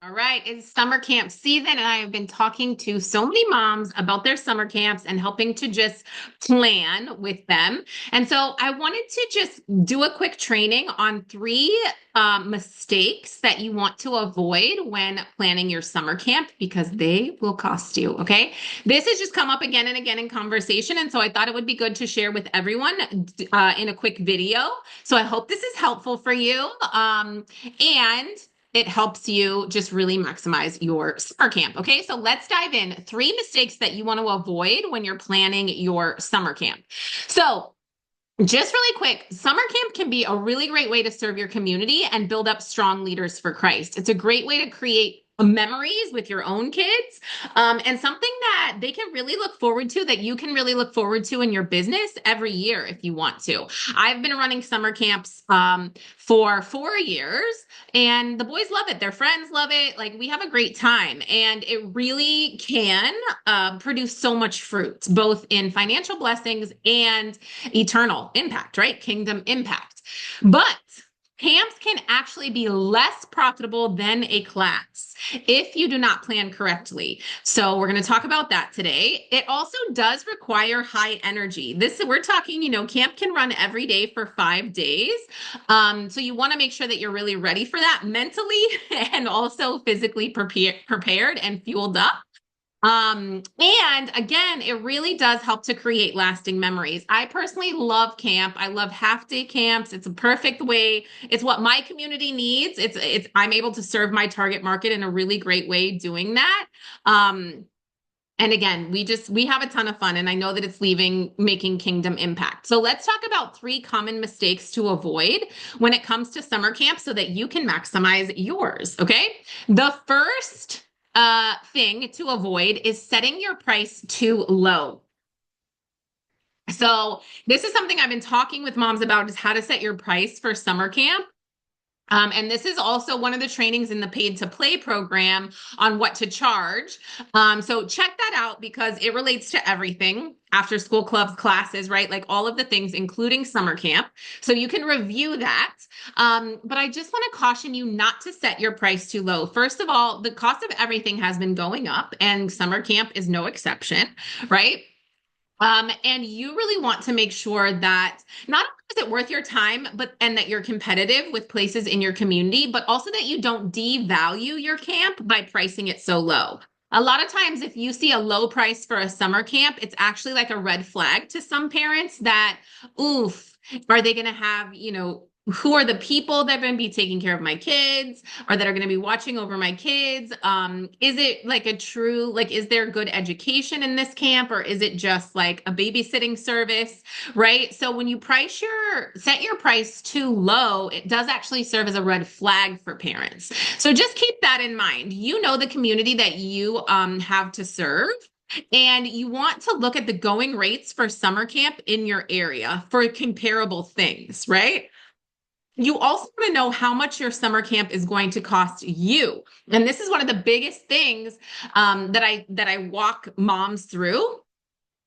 All right, it's summer camp season, and I have been talking to so many moms about their summer camps and helping to just plan with them. And so I wanted to just do a quick training on three mistakes that you want to avoid when planning your summer camp because they will cost you. Okay. This has just come up again and again in conversation. And so I thought it would be good to share with everyone in a quick video. So I hope this is helpful for you. And it helps you just really maximize your summer camp. Okay, so let's dive in. Three mistakes that you want to avoid when you're planning your summer camp. So, just really quick, summer camp can be a really great way to serve your community and build up strong leaders for Christ. It's a great way to create memories with your own kids, and something that they can really look forward to, that you can really look forward to in your business every year if you want to. I've been running summer camps for 4 years, and the boys love it. Their friends love it. Like, we have a great time, and it really can produce so much fruit, both in financial blessings and eternal impact, right? Kingdom impact. But camps can actually be less profitable than a class if you do not plan correctly. So we're going to talk about that today. It also does require high energy. We're talking, camp can run every day for 5 days. So you want to make sure that you're really ready for that mentally and also physically prepared and fueled up. And again, it really does help to create lasting memories. I personally love camp. I love half-day camps. It's a perfect way. It's what my community needs. I'm able to serve my target market in a really great way doing that. And again, we have a ton of fun, and I know that it's making kingdom impact. So let's talk about three common mistakes to avoid when it comes to summer camp so that you can maximize yours. Okay. The first thing to avoid is setting your price too low. So this is something I've been talking with moms about, is how to set your price for summer camp. And this is also one of the trainings in the Paid to Play program on what to charge. So check that out because it relates to everything: after school clubs, classes, right? Like all of the things, including summer camp. So you can review that. But I just want to caution you not to set your price too low. First of all, the cost of everything has been going up, and summer camp is no exception, right? And you really want to make sure that not only is it worth your time, and that you're competitive with places in your community, but also that you don't devalue your camp by pricing it so low. A lot of times, if you see a low price for a summer camp, it's actually like a red flag to some parents that, oof, are they going to have, who are the people that are going to be taking care of my kids, or that are going to be watching over my kids? Is it like is there good education in this camp, or is it just like a babysitting service, right? So when you set your price too low, it does actually serve as a red flag for parents. So just keep that in mind. You know the community that you have to serve. And you want to look at the going rates for summer camp in your area for comparable things, right? You also want to know how much your summer camp is going to cost you. And this is one of the biggest things that I walk moms through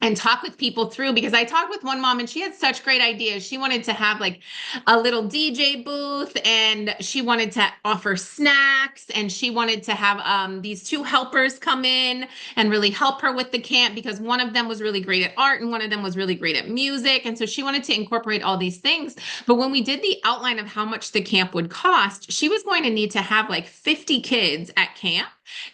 and talk with people through, because I talked with one mom and she had such great ideas. She wanted to have like a little DJ booth, and she wanted to offer snacks, and she wanted to have these two helpers come in and really help her with the camp, because one of them was really great at art and one of them was really great at music. And so she wanted to incorporate all these things. But when we did the outline of how much the camp would cost, she was going to need to have like 50 kids at camp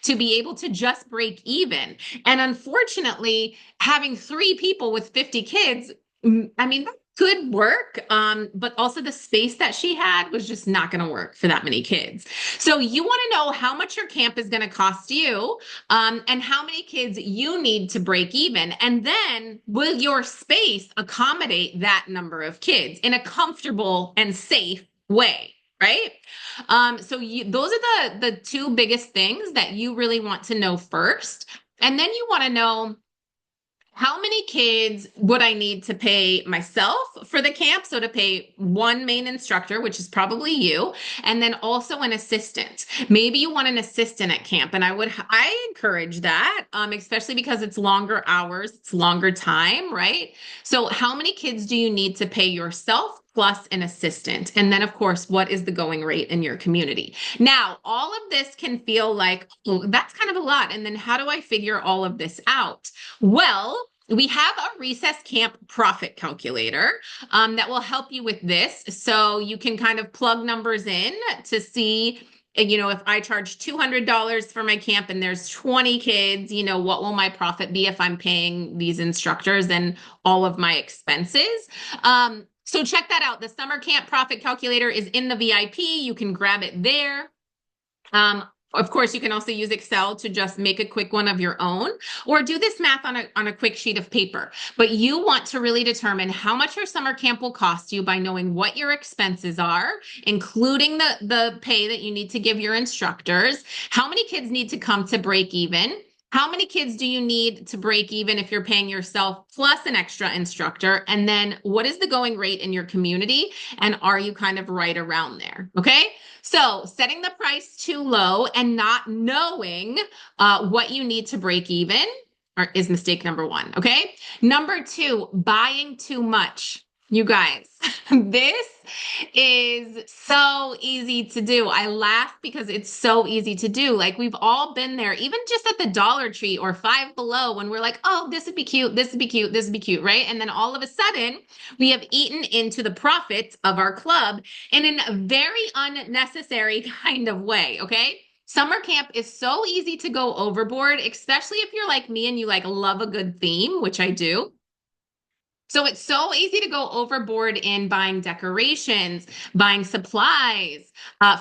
to be able to just break even. And unfortunately, having three people with 50 kids, I mean, that could work. But also the space that she had was just not going to work for that many kids. So you want to know how much your camp is going to cost you, and how many kids you need to break even. And then will your space accommodate that number of kids in a comfortable and safe way? Right. Those are the two biggest things that you really want to know first. And then you want to know, how many kids would I need to pay myself for the camp? So to pay one main instructor, which is probably you, and then also an assistant. Maybe you want an assistant at camp, and I encourage that, especially because it's longer hours, it's longer time, right? So how many kids do you need to pay yourself plus an assistant. And then, of course, what is the going rate in your community? Now, all of this can feel like, oh, that's kind of a lot. And then how do I figure all of this out? Well, we have a recess camp profit calculator that will help you with this. So you can kind of plug numbers in to see, if I charge $200 for my camp and there's 20 kids, what will my profit be if I'm paying these instructors and all of my expenses? So check that out. The summer camp profit calculator is in the VIP. You can grab it there. Of course, you can also use Excel to just make a quick one of your own, or do this math on a quick sheet of paper. But you want to really determine how much your summer camp will cost you by knowing what your expenses are, including the pay that you need to give your instructors, how many kids need to come to break even, how many kids do you need to break even if you're paying yourself plus an extra instructor? And then what is the going rate in your community? And are you kind of right around there? Okay. So setting the price too low and not knowing what you need to break even is mistake number one. Okay. Number two, buying too much. You guys, this is so easy to do. I laugh because it's so easy to do. Like we've all been there, even just at the Dollar Tree or Five Below, when we're like, oh, this would be cute, this would be cute, this would be cute, right? And then all of a sudden, we have eaten into the profits of our club in a very unnecessary kind of way, okay? Summer camp is so easy to go overboard, especially if you're like me and you like love a good theme, which I do. So it's so easy to go overboard in buying decorations, buying supplies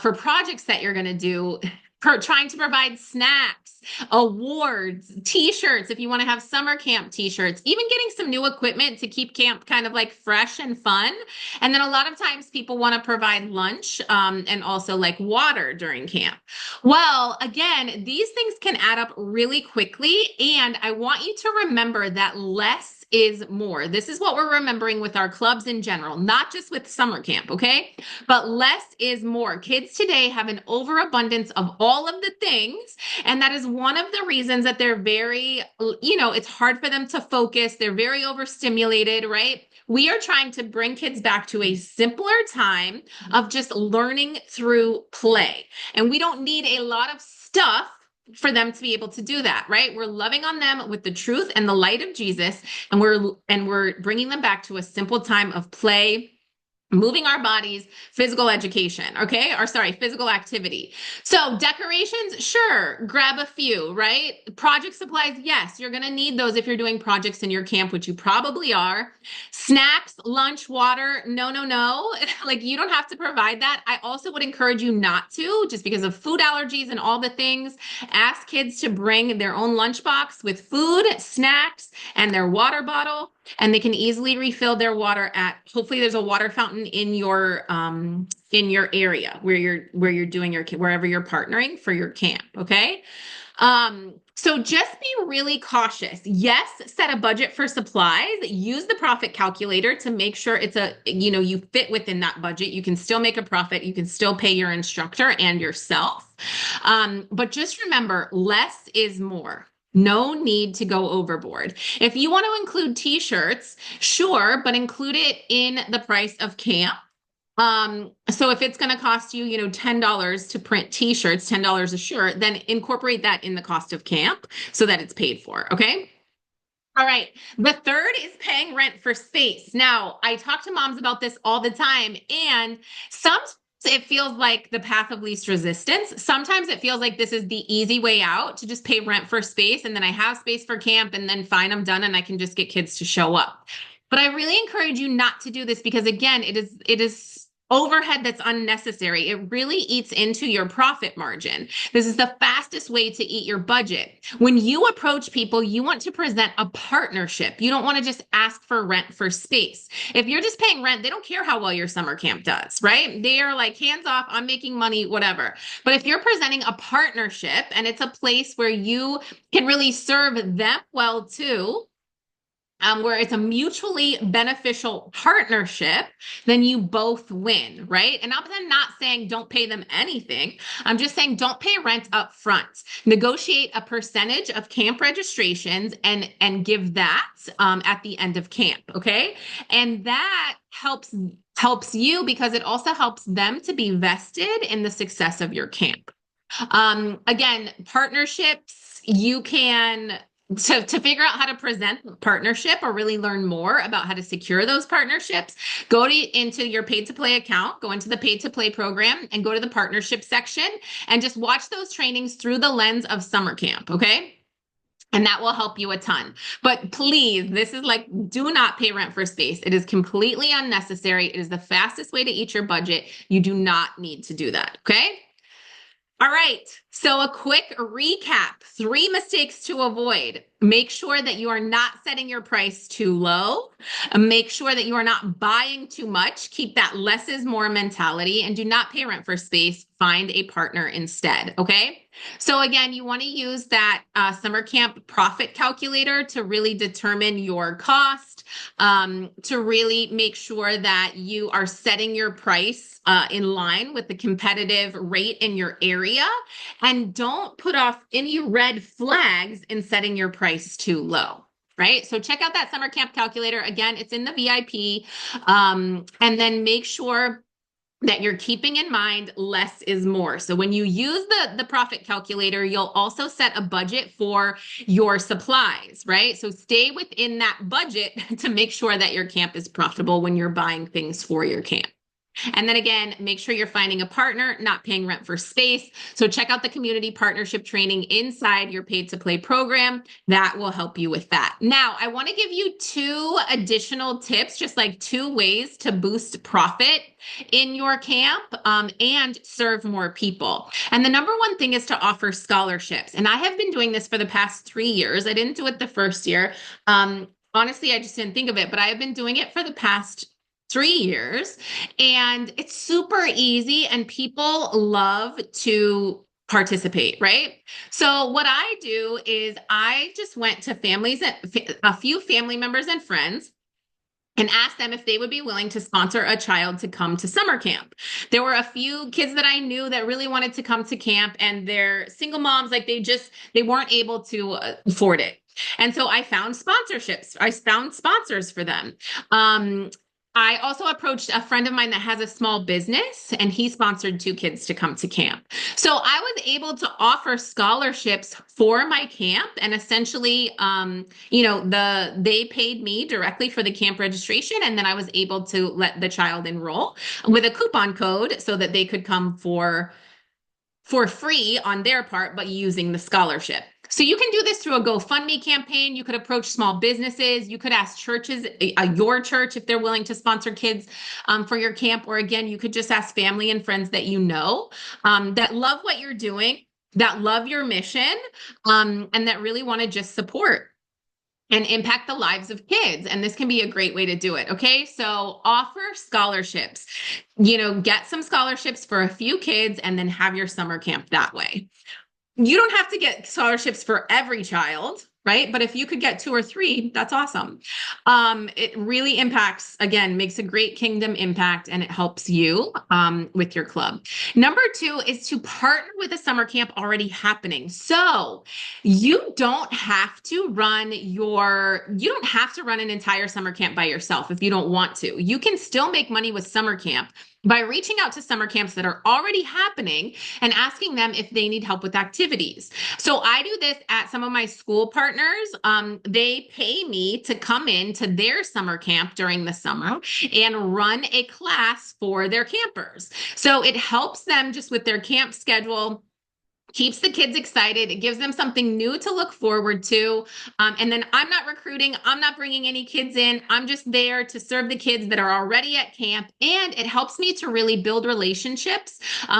for projects that you're going to do, trying to provide snacks, awards, t-shirts, if you want to have summer camp t-shirts, even getting some new equipment to keep camp kind of like fresh and fun. And then a lot of times people want to provide lunch and also like water during camp. Well, again, these things can add up really quickly. And I want you to remember that less is more. This is what we're remembering with our clubs in general, not just with summer camp, okay? But less is more. Kids today have an overabundance of all of the things, and that is one of the reasons that they're very, it's hard for them to focus. They're very overstimulated, right? We are trying to bring kids back to a simpler time of just learning through play. And we don't need a lot of stuff for them to be able to do that, right? We're loving on them with the truth and the light of Jesus, and we're bringing them back to a simple time of play, moving our bodies, physical education, okay? Or sorry, physical activity. So decorations, sure, grab a few, right? Project supplies, yes, you're gonna need those if you're doing projects in your camp, which you probably are. Snacks, lunch, water, no. Like you don't have to provide that. I also would encourage you not to, just because of food allergies and all the things. Ask kids to bring their own lunchbox with food, snacks, and their water bottle. And they can easily refill their water hopefully there's a water fountain in your area where you're doing wherever you're partnering for your camp. Okay. So just be really cautious. Yes, set a budget for supplies, use the profit calculator to make sure you fit within that budget. You can still make a profit. You can still pay your instructor and yourself. But just remember, less is more. No need to go overboard. If you want to include t-shirts, sure, but include it in the price of camp. So if it's going to cost you, $10 to print t-shirts, $10 a shirt, then incorporate that in the cost of camp so that it's paid for. Okay. All right. The third is paying rent for space. Now, I talk to moms about this all the time, and sometimes it feels like the path of least resistance. Sometimes it feels like this is the easy way out to just pay rent for space, and then I have space for camp, and then fine, I'm done, and I can just get kids to show up. But I really encourage you not to do this because, again, it is overhead that's unnecessary. It really eats into your profit margin. This is the fastest way to eat your budget. When you approach people, you want to present a partnership. You don't want to just ask for rent for space. If you're just paying rent, they don't care how well your summer camp does, right? They are like, hands off, I'm making money, whatever. But if you're presenting a partnership and it's a place where you can really serve them well too, where it's a mutually beneficial partnership, then you both win, right? And I'm not saying don't pay them anything. I'm just saying don't pay rent up front. Negotiate a percentage of camp registrations and give that at the end of camp, okay? And that helps helps you because it also helps them to be vested in the success of your camp. Again, partnerships, you can to figure out how to present partnership or really learn more about how to secure those partnerships, into your paid to play account, go into the paid to play program and go to the partnership section and just watch those trainings through the lens of summer camp. Okay. And that will help you a ton. But please, this is like, do not pay rent for space. It is completely unnecessary. It is the fastest way to eat your budget. You do not need to do that. Okay. All right. So a quick recap, 3 mistakes to avoid. Make sure that you are not setting your price too low. Make sure that you are not buying too much. Keep that less is more mentality and do not pay rent for space. Find a partner instead. Okay. So again, you want to use that summer camp profit calculator to really determine your cost, to really make sure that you are setting your price in line with the competitive rate in your area. And don't put off any red flags in setting your price too low. Right. So check out that summer camp calculator. Again, it's in the VIP. And then make sure that you're keeping in mind less is more. So when you use the profit calculator, you'll also set a budget for your supplies, right? So stay within that budget to make sure that your camp is profitable when you're buying things for your camp. And then again, make sure you're finding a partner, not paying rent for space. So check out the community partnership training inside your paid to play program. That will help you with that. Now, I want to give you 2 additional tips, just like 2 ways to boost profit in your camp and serve more people. And the number one thing is to offer scholarships. And I have been doing this for the past 3 years. I didn't do it the first year. Honestly, I just didn't think of it, but I have been doing it for the past 3 years, and it's super easy and people love to participate, right? So what I do is I just went to a few family members and friends and asked them if they would be willing to sponsor a child to come to summer camp. There were a few kids that I knew that really wanted to come to camp, and they're single moms, like they weren't able to afford it. And so I found sponsorships. I found sponsors for them. I also approached a friend of mine that has a small business, and he sponsored 2 kids to come to camp. So I was able to offer scholarships for my camp, and essentially, they paid me directly for the camp registration, and then I was able to let the child enroll with a coupon code so that they could come for free on their part, but using the scholarship. So you can do this through a GoFundMe campaign. You could approach small businesses. You could ask churches, your church, if they're willing to sponsor kids for your camp. Or again, you could just ask family and friends that you know that love what you're doing, that love your mission, and that really want to just support and impact the lives of kids. And this can be a great way to do it. Okay. So offer scholarships, get some scholarships for a few kids and then have your summer camp that way. You don't have to get scholarships for every child, right? But if you could get 2 or 3, that's awesome. It really impacts, again, makes a great kingdom impact, and it helps you with your club. Number 2 is to partner with a summer camp already happening. So you don't have to run an entire summer camp by yourself if you don't want to. You can still make money with summer camp by reaching out to summer camps that are already happening and asking them if they need help with activities. So I do this at some of my school partners. They pay me to come in to their summer camp during the summer and run a class for their campers. So it helps them just with their camp schedule, keeps the kids excited. It gives them something new to look forward to. And then I'm not recruiting. I'm not bringing any kids in. I'm just there to serve the kids that are already at camp. And it helps me to really build relationships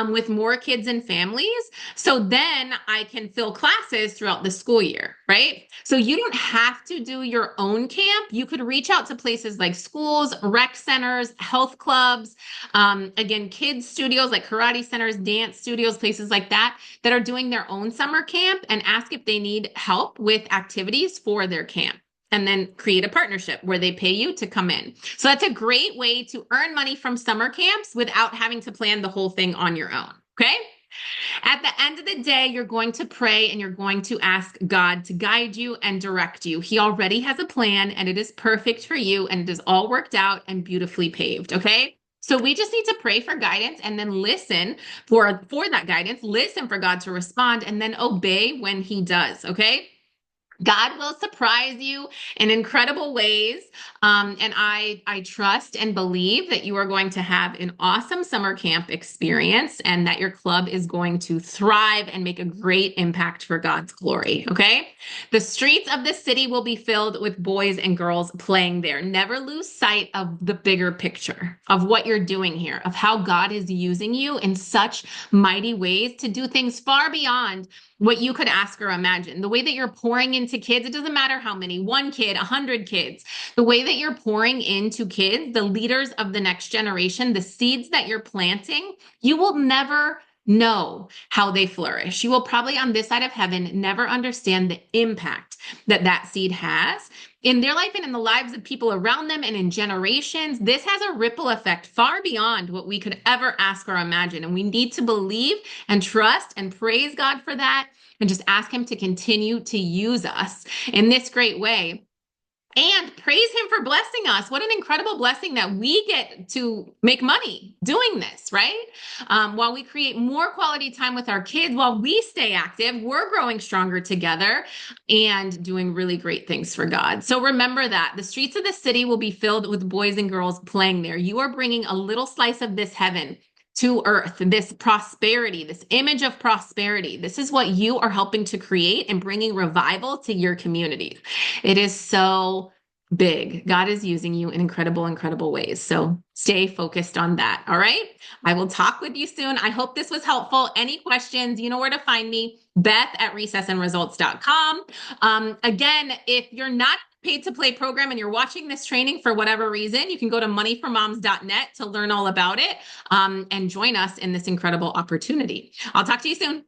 with more kids and families. So then I can fill classes throughout the school year, right? So you don't have to do your own camp. You could reach out to places like schools, rec centers, health clubs, again, kids studios like karate centers, dance studios, places like that are doing their own summer camp, and ask if they need help with activities for their camp, and then create a partnership where they pay you to come in. So that's a great way to earn money from summer camps without having to plan the whole thing on your own. Okay. At the end of the day, you're going to pray and you're going to ask God to guide you and direct you. He already has a plan, and it is perfect for you, and it is all worked out and beautifully paved. Okay. So we just need to pray for guidance and then listen for that guidance, listen for God to respond, and then obey when he does, okay? God will surprise you in incredible ways. And I trust and believe that you are going to have an awesome summer camp experience and that your club is going to thrive and make a great impact for God's glory. Okay. The streets of the city will be filled with boys and girls playing there. Never lose sight of the bigger picture of what you're doing here, of how God is using you in such mighty ways to do things far beyond what you could ask or imagine. The way that you're pouring into kids, it doesn't matter how many, one kid, 100 kids, the way that you're pouring into kids, the leaders of the next generation, the seeds that you're planting, you will never know how they flourish. You will probably on this side of heaven never understand the impact that that seed has in their life and in the lives of people around them and in generations. This has a ripple effect far beyond what we could ever ask or imagine. And we need to believe and trust and praise God for that and just ask him to continue to use us in this great way. And praise him for blessing us. What an incredible blessing that we get to make money doing this, right? While we create more quality time with our kids, while we stay active, we're growing stronger together and doing really great things for God. So remember that the streets of the city will be filled with boys and girls playing there. You are bringing a little slice of this heaven to earth, this prosperity, this image of prosperity. This is what you are helping to create and bringing revival to your communities. It is so big. God is using you in incredible, incredible ways. So stay focused on that. All right. I will talk with you soon. I hope this was helpful. Any questions, you know where to find me, Beth@recessandresults.com. Again, if you're not paid to play program and you're watching this training for whatever reason, you can go to moneyformoms.net to learn all about it and join us in this incredible opportunity. I'll talk to you soon.